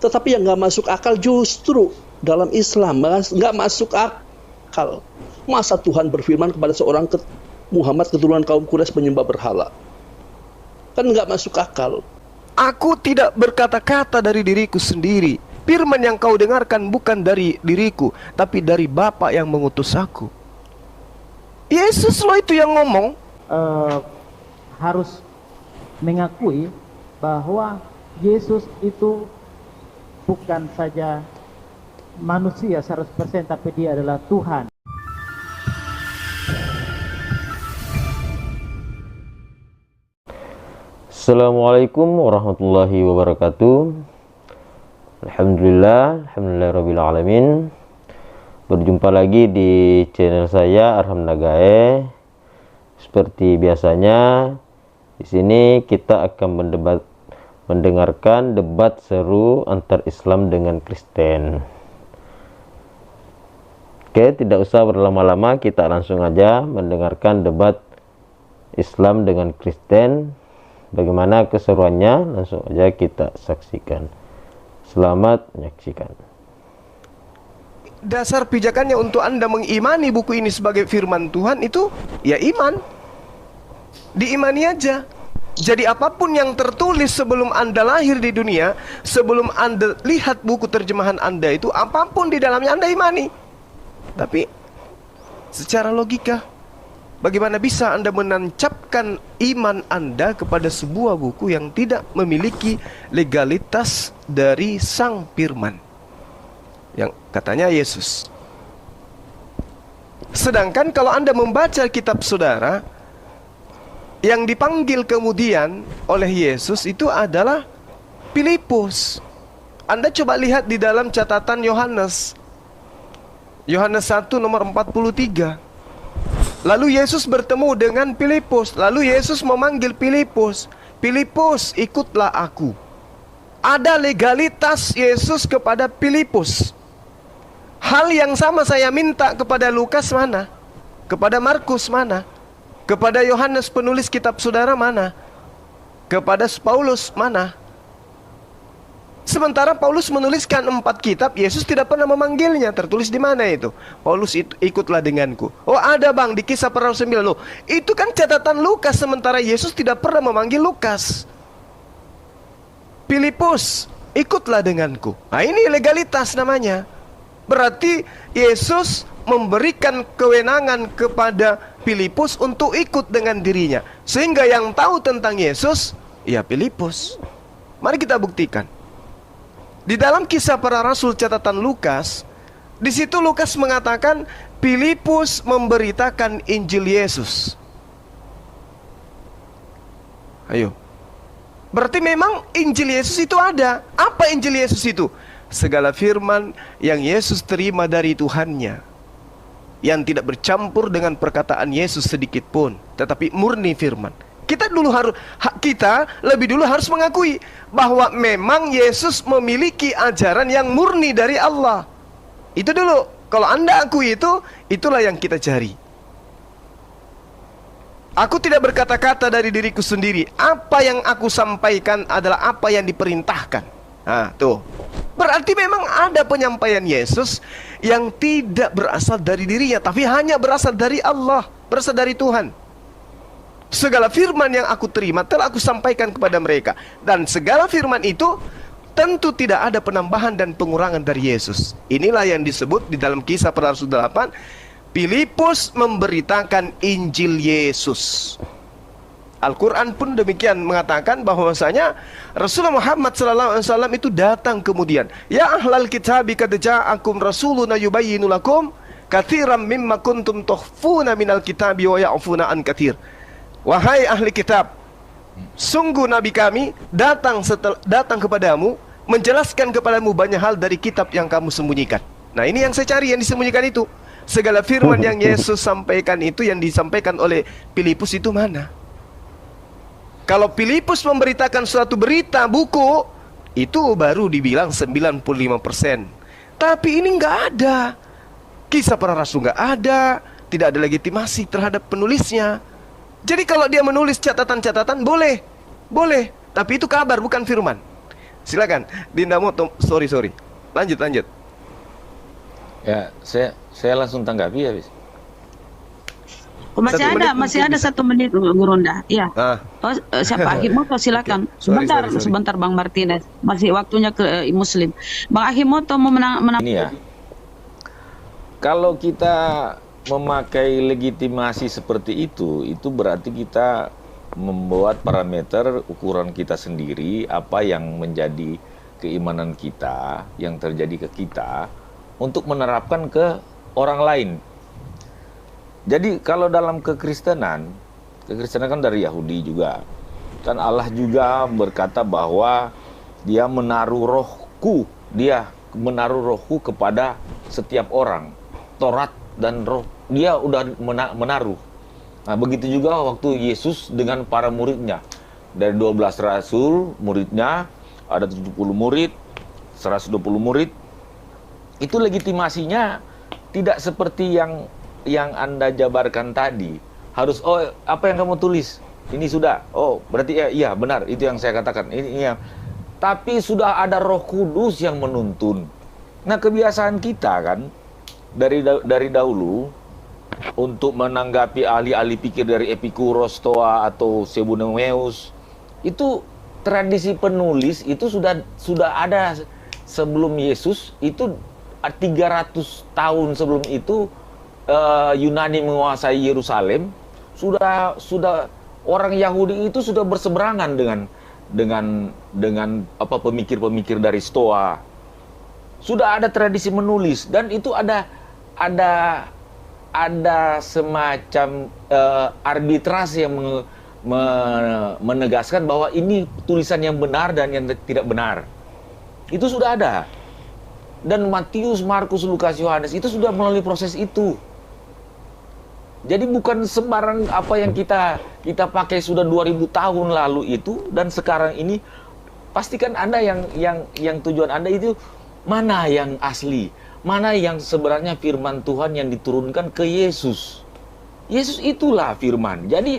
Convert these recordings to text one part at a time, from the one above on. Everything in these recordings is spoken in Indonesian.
Tetapi yang nggak masuk akal justru dalam Islam nggak masuk akal. Masa Tuhan berfirman kepada seorang Muhammad keturunan kaum Quraisy penyembah berhala? Kan nggak masuk akal. Aku tidak berkata-kata dari diriku sendiri. Firman yang kau dengarkan bukan dari diriku, tapi dari Bapa yang mengutus aku. Yesus loh itu yang ngomong. Harus mengakui bahwa Yesus itu bukan saja manusia 100%, tapi dia adalah Tuhan. Assalamualaikum warahmatullahi wabarakatuh. Alhamdulillah rabbil alamin. Berjumpa lagi di channel saya Arham Nagae. Seperti biasanya, di sini kita akan mendengarkan debat seru antar Islam dengan Kristen. Oke, tidak usah berlama-lama, kita langsung aja mendengarkan debat Islam dengan Kristen. Bagaimana keseruannya? Langsung aja kita saksikan. Selamat menyaksikan. Dasar pijakannya untuk Anda mengimani buku ini sebagai firman Tuhan itu ya iman. Diimani aja. Jadi apapun yang tertulis sebelum Anda lahir di dunia, sebelum Anda lihat buku terjemahan Anda itu, apapun di dalamnya Anda imani. Tapi secara logika, bagaimana bisa Anda menancapkan iman Anda kepada sebuah buku yang tidak memiliki legalitas dari Sang Firman, yang katanya Yesus? Sedangkan kalau Anda membaca kitab saudara, yang dipanggil kemudian oleh Yesus itu adalah Filipus. Anda coba lihat di dalam catatan Yohanes 1 nomor 43. Lalu Yesus bertemu dengan Filipus. Lalu Yesus memanggil Filipus. Filipus, ikutlah aku. Ada legalitas Yesus kepada Filipus. Hal yang sama saya minta kepada Lukas mana? Kepada Markus mana? Kepada Yohanes penulis kitab saudara mana? Kepada Paulus mana? Sementara Paulus menuliskan 4 kitab, Yesus tidak pernah memanggilnya. Tertulis di mana itu? Paulus ikutlah denganku. Oh ada bang, di Kisah Para Rasul 9 loh. Itu kan catatan Lukas, sementara Yesus tidak pernah memanggil Lukas. Filipus, ikutlah denganku. Nah ini legalitas namanya. Berarti Yesus memberikan kewenangan kepada Filipus untuk ikut dengan dirinya. Sehingga yang tahu tentang Yesus, ya Filipus. Mari kita buktikan. Di dalam Kisah Para Rasul catatan Lukas, di situ Lukas mengatakan Filipus memberitakan Injil Yesus. Ayo. Berarti memang Injil Yesus itu ada. Apa Injil Yesus itu? Segala firman yang Yesus terima dari Tuhannya, yang tidak bercampur dengan perkataan Yesus sedikit pun, tetapi murni firman. Kita lebih dulu harus mengakui bahwa memang Yesus memiliki ajaran yang murni dari Allah. Itu dulu. Kalau Anda akui itu, itulah yang kita cari. Aku tidak berkata-kata dari diriku sendiri. Apa yang aku sampaikan adalah apa yang diperintahkan. Nah, tuh. Berarti memang ada penyampaian Yesus yang tidak berasal dari dirinya, tapi hanya berasal dari Allah, berasal dari Tuhan. Segala firman yang aku terima telah aku sampaikan kepada mereka. Dan segala firman itu tentu tidak ada penambahan dan pengurangan dari Yesus. Inilah yang disebut di dalam Kisah Para Rasul 8, Filipus memberitakan Injil Yesus. Al-Quran pun demikian mengatakan bahwasanya Rasulullah Muhammad SAW itu datang kemudian. Ya ahlal kitabi qad ja'akum rasuluna yubayyinu lakum katsiran mimma kuntum tukhfuna minal kitabi wa ya'funa an katsir. Wahai ahli kitab, sungguh nabi kami datang kepadamu menjelaskan kepadamu banyak hal dari kitab yang kamu sembunyikan. Nah ini yang saya cari, yang disembunyikan itu. Segala firman yang Yesus sampaikan itu, yang disampaikan oleh Filipus itu mana? Kalau Filipus memberitakan suatu berita buku, itu baru dibilang 95%. Tapi ini nggak ada. Kisah Para Rasul nggak ada. Tidak ada legitimasi terhadap penulisnya. Jadi kalau dia menulis catatan-catatan boleh. Tapi itu kabar bukan firman. Silakan, Dinda Moto. Sorry. Lanjut. Ya, saya langsung tanggapi ya, bis. Oh, masih Satu ada, menit masih mungkin ada bisa. 1 menit, Bu Ronda. Iya. Ah, Oh, siapa? Ahimoto, silakan. Sorry. Sebentar, Bang Martinez. Masih waktunya ke Muslim. Bang Ahimoto mau Ini ya, kalau kita memakai legitimasi seperti itu berarti kita membuat parameter ukuran kita sendiri, apa yang menjadi keimanan kita, yang terjadi ke kita, untuk menerapkan ke orang lain. Jadi kalau dalam kekristenan kan dari Yahudi juga. Kan Allah juga berkata bahwa dia menaruh rohku kepada setiap orang. Taurat dan roh, dia udah menaruh. Nah, begitu juga waktu Yesus dengan para muridnya. Dari 12 rasul muridnya, ada 70 murid, 120 murid. Itu legitimasinya tidak seperti yang Anda jabarkan tadi. Harus, oh apa yang kamu tulis? Ini sudah. Oh, berarti iya benar, itu yang saya katakan. Ini yang. Tapi sudah ada Roh Kudus yang menuntun. Nah, kebiasaan kita kan dari dahulu untuk menanggapi ahli-ahli pikir dari Epikuros, Stoa atau Sebunemeus, itu tradisi penulis itu sudah ada sebelum Yesus. Itu 300 tahun sebelum itu Yunani menguasai Yerusalem, sudah orang Yahudi itu sudah berseberangan dengan apa pemikir-pemikir dari Stoa. Sudah ada tradisi menulis, dan itu ada semacam arbitrasi yang menegaskan bahwa ini tulisan yang benar dan yang tidak benar. Itu sudah ada. Dan Matius, Markus, Lukas, Yohanes itu sudah melalui proses itu. Jadi bukan sembarang apa yang kita pakai sudah 2000 tahun lalu itu dan sekarang ini. Pastikan Anda yang tujuan Anda itu mana yang asli, mana yang sebenarnya firman Tuhan yang diturunkan ke Yesus. Yesus itulah firman. Jadi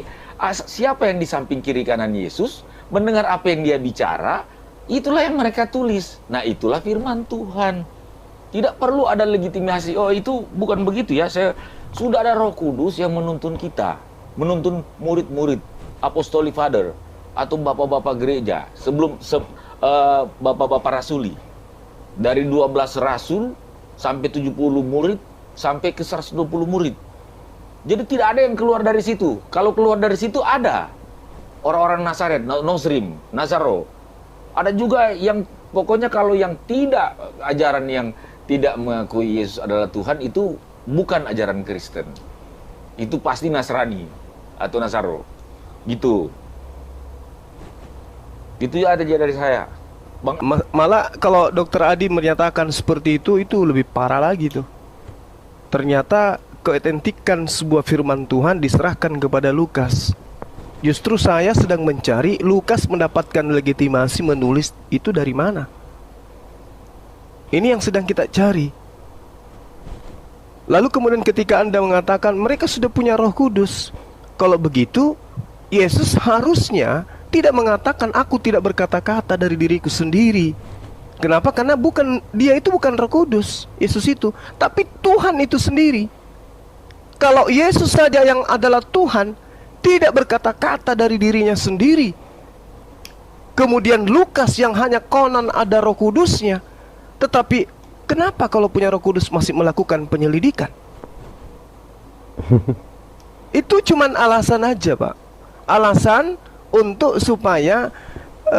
siapa yang di samping kiri kanan Yesus mendengar apa yang dia bicara, itulah yang mereka tulis. Nah, itulah firman Tuhan. Tidak perlu ada legitimasi. Oh, itu bukan begitu ya. Sudah ada Roh Kudus yang menuntun kita, menuntun murid-murid, apostolic father atau bapak-bapak gereja sebelum bapak-bapak rasuli. Dari 12 rasul sampai 70 murid sampai ke 120 murid. Jadi tidak ada yang keluar dari situ. Kalau keluar dari situ ada orang-orang Nazaret, Nosrim, Nazaro. Ada juga yang pokoknya kalau yang tidak ajaran yang tidak mengakui Yesus adalah Tuhan, itu bukan ajaran Kristen. Itu pasti Nasrani atau Nazaro. Gitu. Itu ada dari saya. Bang. Malah kalau Dokter Adi menyatakan seperti itu lebih parah lagi tuh. Ternyata keautentikan sebuah firman Tuhan diserahkan kepada Lukas. Justru saya sedang mencari Lukas mendapatkan legitimasi menulis itu dari mana. Ini yang sedang kita cari. Lalu kemudian ketika Anda mengatakan mereka sudah punya Roh Kudus, kalau begitu Yesus harusnya tidak mengatakan aku tidak berkata-kata dari diriku sendiri. Kenapa? Karena dia itu bukan Roh Kudus, Yesus itu, tapi Tuhan itu sendiri. Kalau Yesus saja yang adalah Tuhan, tidak berkata-kata dari dirinya sendiri, kemudian Lukas yang hanya konon ada Roh Kudusnya, tetapi kenapa kalau punya Roh Kudus masih melakukan penyelidikan? Itu cuman alasan aja, Pak. Alasan untuk supaya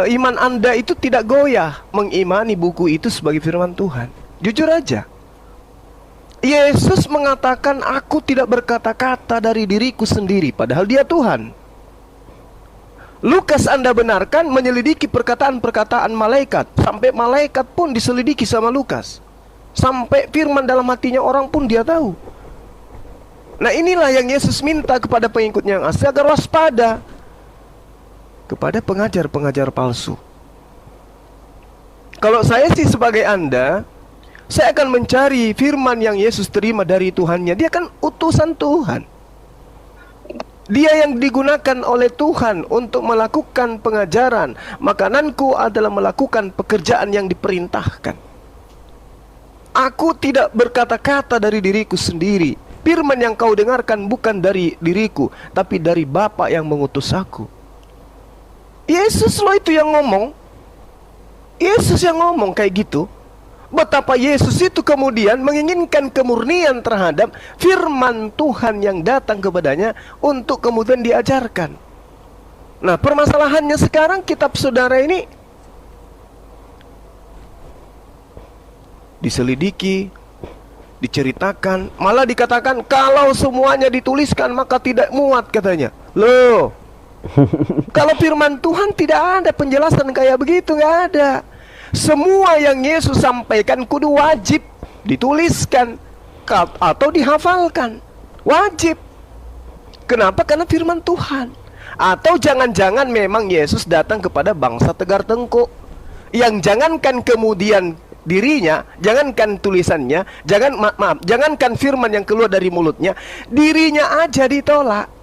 iman Anda itu tidak goyah mengimani buku itu sebagai firman Tuhan. Jujur aja, Yesus mengatakan aku tidak berkata-kata dari diriku sendiri, padahal dia Tuhan. Lukas Anda benarkan menyelidiki perkataan-perkataan malaikat, sampai malaikat pun diselidiki sama Lukas, sampai firman dalam hatinya orang pun dia tahu. Nah, inilah yang Yesus minta kepada pengikutnya yang asli agar waspada kepada pengajar-pengajar palsu. Kalau saya sih sebagai Anda, saya akan mencari firman yang Yesus terima dari Tuhannya. Dia kan utusan Tuhan. Dia yang digunakan oleh Tuhan untuk melakukan pengajaran. Makananku adalah melakukan pekerjaan yang diperintahkan. Aku tidak berkata-kata dari diriku sendiri. Firman yang kau dengarkan bukan dari diriku, tapi dari Bapa yang mengutus aku. Yesus loh itu yang ngomong. Yesus yang ngomong kayak gitu. Betapa Yesus itu kemudian menginginkan kemurnian terhadap firman Tuhan yang datang kepadanya untuk kemudian diajarkan. Nah, permasalahannya sekarang kitab saudara ini diselidiki, diceritakan, malah dikatakan kalau semuanya dituliskan maka tidak muat katanya. Loh, kalau firman Tuhan tidak ada penjelasan kayak begitu, nggak ada. Semua yang Yesus sampaikan kudu wajib dituliskan atau dihafalkan. Wajib. Kenapa? Karena firman Tuhan. Atau jangan-jangan memang Yesus datang kepada bangsa Tegar Tengko, yang jangankan kemudian dirinya, jangankan tulisannya, jangankan firman yang keluar dari mulutnya, dirinya aja ditolak.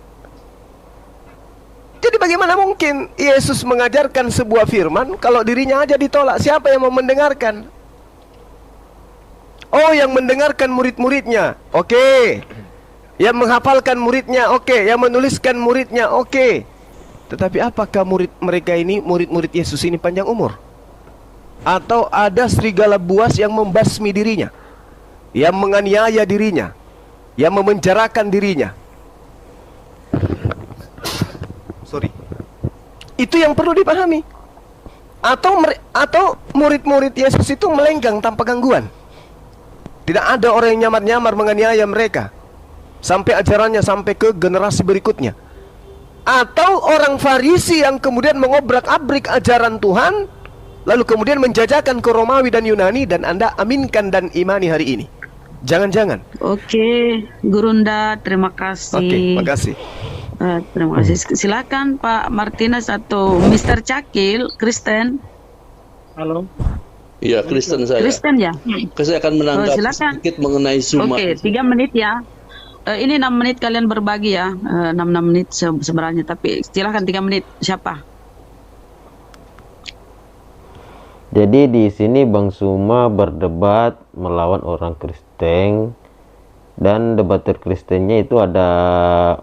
Jadi bagaimana mungkin Yesus mengajarkan sebuah firman kalau dirinya aja ditolak? Siapa yang mau mendengarkan? Oh, yang mendengarkan murid-muridnya. Oke. Yang menghafalkan muridnya. Oke. Yang menuliskan muridnya. Oke. Tetapi apakah mereka ini, murid-murid Yesus ini panjang umur? Atau ada serigala buas yang membasmi dirinya, yang menganiaya dirinya, yang memenjarakan dirinya? Itu yang perlu dipahami. Atau murid-murid Yesus itu melenggang tanpa gangguan. Tidak ada orang yang nyamar-nyamar menganiaya mereka sampai ajarannya sampai ke generasi berikutnya. Atau orang Farisi yang kemudian mengobrak-abrik ajaran Tuhan, lalu kemudian menjajakan ke Romawi dan Yunani, dan Anda aminkan dan imani hari ini. Jangan-jangan. Oke, Gurunda, terima kasih. Oke, makasih. Terima kasih. Silakan Pak Martinez atau Mr. Cakil, Kristen. Halo. Iya, Kristen saya. Kristen ya. Saya akan menanggapi silakan. sedikit mengenai Zuma. Oke, 3 menit ya. Ini 6 menit kalian berbagi ya. 6 menit sebenarnya, tapi silakan 3 menit. Siapa? Jadi di sini Bang Suma berdebat melawan orang Kristen, dan debater Kristennya itu ada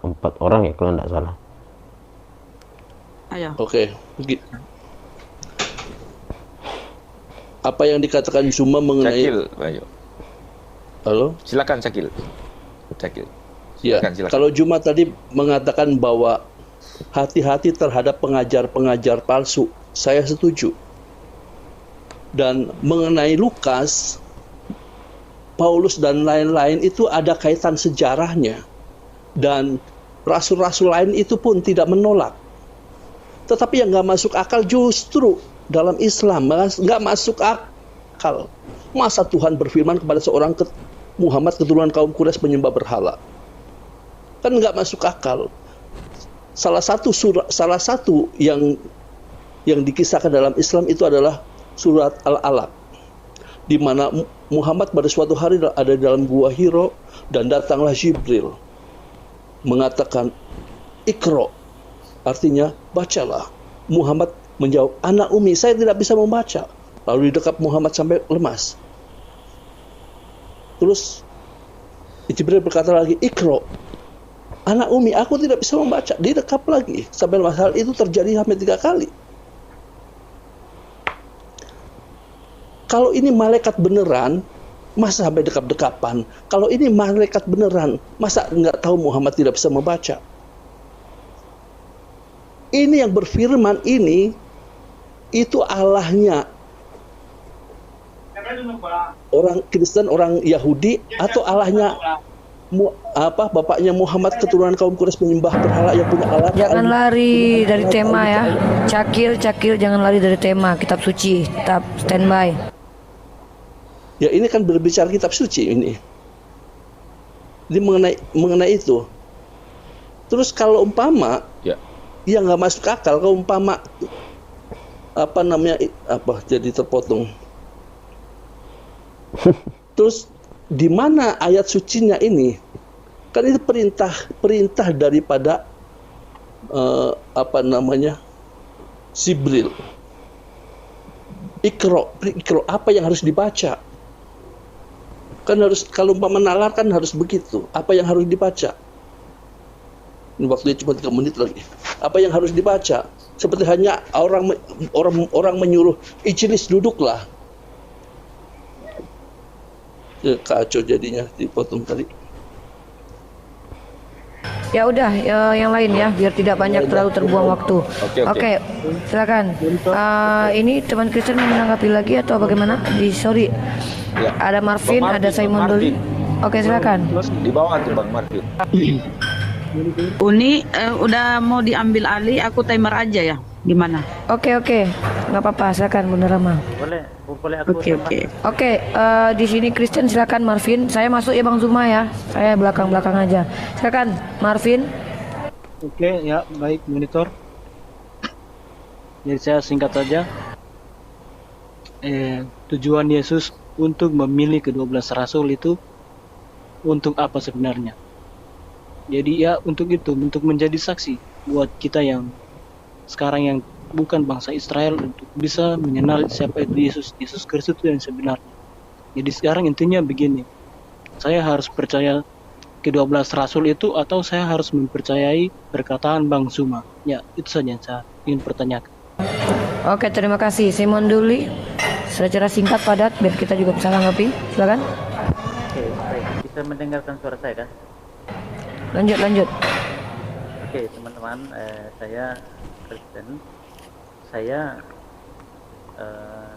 4 orang ya kalau tidak salah. Ayo. Oke. Apa yang dikatakan Zuma mengenai Cakil, ayo. Halo? Silakan Cakil. Cakil. Ya, Silakan. kalau Zuma tadi mengatakan bahwa hati-hati terhadap pengajar-pengajar palsu, saya setuju. Dan mengenai Lukas, Paulus dan lain-lain itu ada kaitan sejarahnya, dan rasul-rasul lain itu pun tidak menolak. Tetapi yang nggak masuk akal justru dalam Islam nggak masuk akal. Masa Tuhan berfirman kepada seorang Muhammad keturunan kaum Quraisy penyembah berhala? Kan nggak masuk akal. Salah satu yang dikisahkan dalam Islam itu adalah surat Al-Alaq, di mana Muhammad pada suatu hari ada dalam gua Hiro, dan datanglah Jibril mengatakan Iqra, artinya bacalah. Muhammad menjawab, anak Umi, saya tidak bisa membaca. Lalu didekap Muhammad sampai lemas. Terus Jibril berkata lagi, Iqra, anak Umi, aku tidak bisa membaca. Didekap lagi sampai lemas. Hal itu terjadi sampai 3 kali. Kalau ini malaikat beneran, masa sampai dekap-dekapan? Kalau ini malaikat beneran, masa nggak tahu Muhammad tidak bisa membaca? Ini yang berfirman ini, itu Allahnya orang Kristen, orang Yahudi, atau Allahnya bapaknya Muhammad keturunan kaum Quraisy penyembah berhala yang punya Allah? Jangan lari dari tema ya. Cakil jangan lari dari tema kitab suci. Tetap standby. Ya, ini kan berbicara kitab suci ini. Jadi mengenai itu. Terus kalau umpama yang nggak masuk akal, kalau umpama jadi terpotong. Terus di mana ayat sucinya ini? Kan itu perintah daripada apa namanya, Sibril. Ikro, apa yang harus dibaca? Kan harus, kalau umpama nalar kan harus begitu. Apa yang harus dibaca? Ini waktunya cuma 3 menit lagi. Apa yang harus dibaca? Seperti hanya orang menyuruh Icilis duduklah. Ya, kacau jadinya dipotong tadi. Ya udah, yang lain ya, biar tidak banyak terlalu terbuang waktu. Oke, silakan. Ini teman Kristen mau menanggapi lagi atau bagaimana? Sorry, Ya. ada Marvin, Bang ada Marvin, Simon Bang dulu. Marvin. Oke, silakan. Di bawah tuh Bang Marvin. Uni udah mau diambil alih, aku timer aja ya. Gimana? Oke, nggak apa-apa, silakan Bunda Rama. Boleh aku Oke. Oke, di sini Kristen, silakan Marvin. Saya masuk ya Bang Zuma ya. Saya belakang aja. Silakan Marvin. Oke, ya baik monitor. Jadi saya singkat saja. Tujuan Yesus untuk memilih ke-12 rasul itu untuk apa sebenarnya? Jadi ya untuk itu, untuk menjadi saksi buat kita yang sekarang yang bukan bangsa Israel, untuk bisa mengenal siapa itu Yesus Kristus yang sebenarnya. Jadi sekarang intinya begini, saya harus percaya ke-12 rasul itu atau saya harus mempercayai perkataan Bang Zuma? Ya, itu saja yang saya ingin pertanyakan. Oke, terima kasih. Simon Duli, secara singkat padat biar kita juga bisa tanggapi. Silakan. Oke, baik. Bisa mendengarkan suara saya kan? Lanjut. Oke, teman-teman, saya Kristen. Saya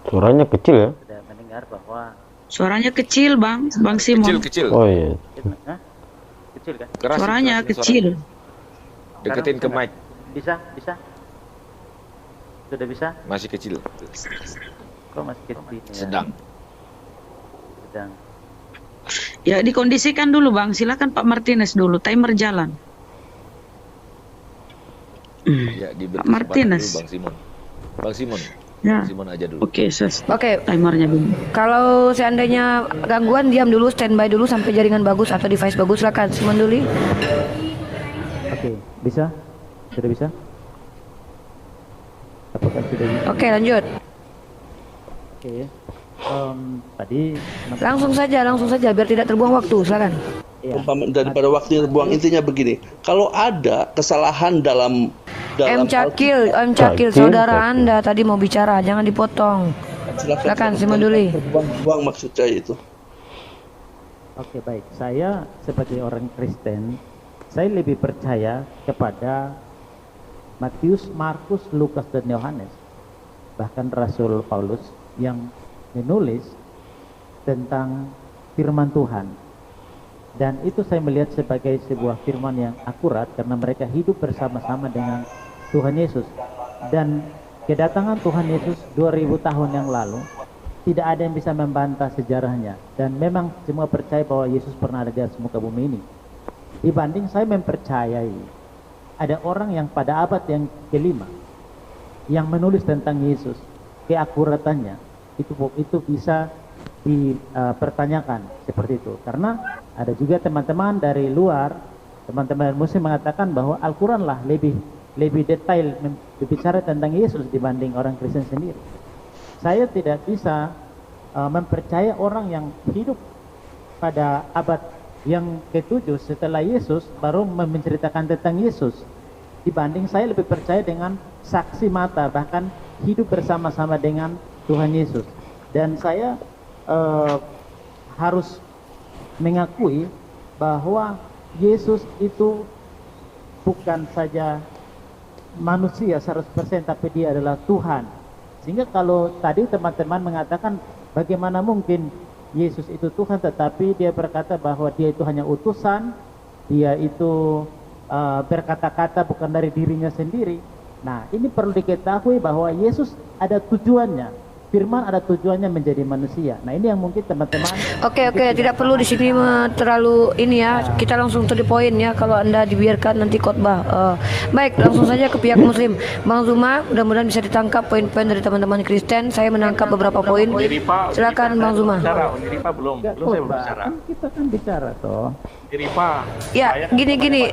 Suaranya kecil ya? sudah mendengar bahwa Suaranya kecil, Bang Simon. Kecil. Oh iya. Hah? Kecil kan? Keras, Suaranya keras, kecil. Deketin ke mic. Bisa? Sudah bisa? Masih kecil. Kok masih kecil? Ya? Sedang. Ya, dikondisikan dulu, Bang. Silakan Pak Martinez dulu. Timer jalan. Ya, diberi Pak Martinez. kesempatan dulu Bang Simon. Ya. Bang Simon aja dulu. Oke, Oke, timernya dulu. kalau seandainya gangguan diam dulu, standby dulu sampai jaringan bagus atau device bagus. Silakan Simon Duli. Oke, bisa? Sudah bisa? Apakah sudah bisa? Oke, lanjut. Oke. Tadi Langsung saja biar tidak terbuang waktu. Silakan. ya, Umpama daripada waktunya terbuang, intinya begini. Kalau ada kesalahan dalam M Cakil, saudara Anda tadi mau bicara, jangan dipotong. Silakan Simon Duli. Terbuang maksud saya itu. Oke, baik. Saya sebagai orang Kristen, saya lebih percaya kepada Matius, Markus, Lukas, dan Yohanes. Bahkan Rasul Paulus yang menulis tentang firman Tuhan. Dan itu saya melihat sebagai sebuah firman yang akurat karena mereka hidup bersama-sama dengan Tuhan Yesus. Dan kedatangan Tuhan Yesus 2000 tahun yang lalu tidak ada yang bisa membantah sejarahnya, dan memang semua percaya bahwa Yesus pernah ada di atas muka bumi ini. Dibanding saya mempercayai ada orang yang pada abad yang kelima yang menulis tentang Yesus, keakuratannya itu bisa dipertanyakan seperti itu, karena ada juga teman-teman dari luar, teman-teman muslim mengatakan bahwa Al-Quran lah lebih detail berbicara tentang Yesus dibanding orang Kristen sendiri. Saya tidak bisa mempercayai orang yang hidup pada abad yang ke-7 setelah Yesus baru menceritakan tentang Yesus, dibanding saya lebih percaya dengan saksi mata, bahkan hidup bersama-sama dengan Tuhan Yesus. Dan saya harus mengakui bahwa Yesus itu bukan saja manusia 100%, tapi dia adalah Tuhan. Sehingga kalau tadi teman-teman mengatakan bagaimana mungkin Yesus itu Tuhan, tetapi dia berkata bahwa dia itu hanya utusan, dia itu berkata-kata bukan dari dirinya sendiri. Nah, ini perlu diketahui bahwa Yesus ada tujuannya. Firman ada tujuannya menjadi manusia. Nah, ini yang mungkin teman-teman. Oke, tidak perlu di sini terlalu ini ya. Kita langsung to the point ya. Kalau Anda dibiarkan nanti khotbah. Baik, langsung saja ke pihak Muslim. Bang Zuma, mudah-mudahan bisa ditangkap poin-poin dari teman-teman Kristen. Saya menangkap beberapa poin. Silakan Bang Zuma. Rifa belum saya berbicara. Kita kan bicara toh. Rifa. Ya, gini.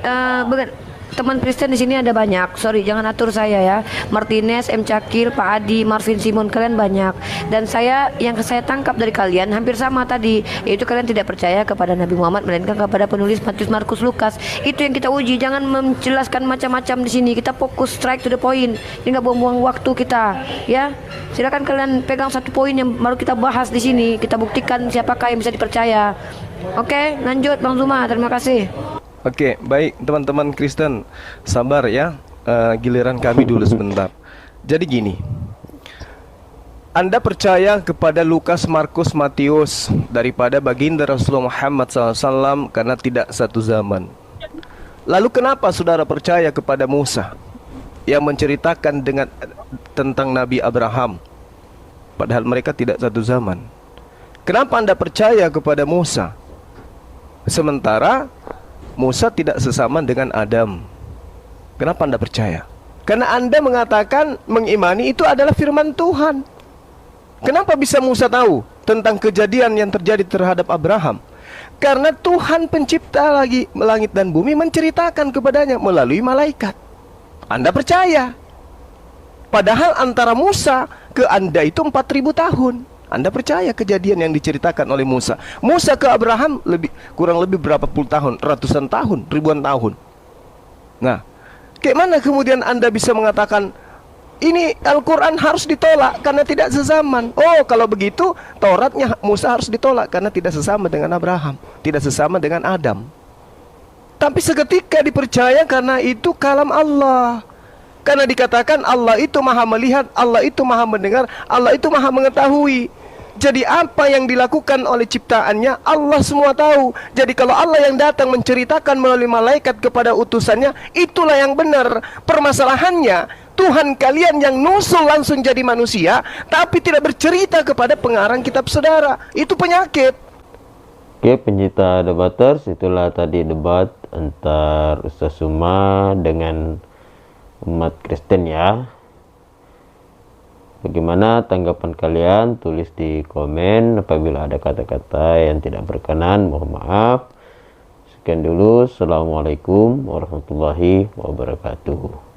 teman Kristen di sini ada banyak. Sorry, jangan atur saya ya. Martinez, M Cakil, Pak Adi, Marvin Simon, kalian banyak. Dan yang saya tangkap dari kalian hampir sama tadi, yaitu kalian tidak percaya kepada Nabi Muhammad melainkan kepada penulis Matius, Markus, Lukas. Itu yang kita uji. Jangan menjelaskan macam-macam di sini. Kita fokus straight to the point. Jadi nggak buang-buang waktu kita, ya. Silakan kalian pegang satu poin yang baru kita bahas di sini. Kita buktikan siapakah yang bisa dipercaya. Oke, lanjut Bang Zuma. Terima kasih. Oke, baik teman-teman Kristen, sabar ya, giliran kami dulu sebentar. Jadi gini, Anda percaya kepada Lukas, Markus, Matius daripada baginda Rasulullah Muhammad SAW karena tidak satu zaman. Lalu kenapa saudara percaya kepada Musa yang menceritakan tentang Nabi Abraham, padahal mereka tidak satu zaman? Kenapa Anda percaya kepada Musa sementara Musa tidak sesama dengan Adam? Kenapa Anda percaya? Karena Anda mengatakan mengimani itu adalah firman Tuhan. Kenapa bisa Musa tahu tentang kejadian yang terjadi terhadap Abraham? Karena Tuhan pencipta langit dan bumi menceritakan kepadanya melalui malaikat. Anda percaya. Padahal antara Musa ke Anda itu 4.000 tahun. Anda percaya kejadian yang diceritakan oleh Musa. Musa ke Abraham kurang lebih berapa puluh tahun, ratusan tahun, ribuan tahun. Nah, kayak mana kemudian Anda bisa mengatakan ini Al-Quran harus ditolak karena tidak sezaman? Oh, kalau begitu Tauratnya Musa harus ditolak karena tidak sesama dengan Abraham, tidak sesama dengan Adam. Tapi seketika dipercaya karena itu kalam Allah. Karena dikatakan Allah itu maha melihat, Allah itu maha mendengar, Allah itu maha mengetahui. Jadi apa yang dilakukan oleh ciptaannya Allah semua tahu. Jadi kalau Allah yang datang menceritakan melalui malaikat kepada utusannya, itulah yang benar. Permasalahannya Tuhan kalian yang nusul langsung jadi manusia, tapi tidak bercerita kepada pengarang kitab saudara. Itu penyakit. Oke, pencinta debaters, itulah tadi debat antar Ustaz Zuma dengan umat Kristen ya. Bagaimana tanggapan kalian? Tulis di komen. Apabila ada kata-kata yang tidak berkenan, mohon maaf. Sekian dulu. Assalamualaikum warahmatullahi wabarakatuh.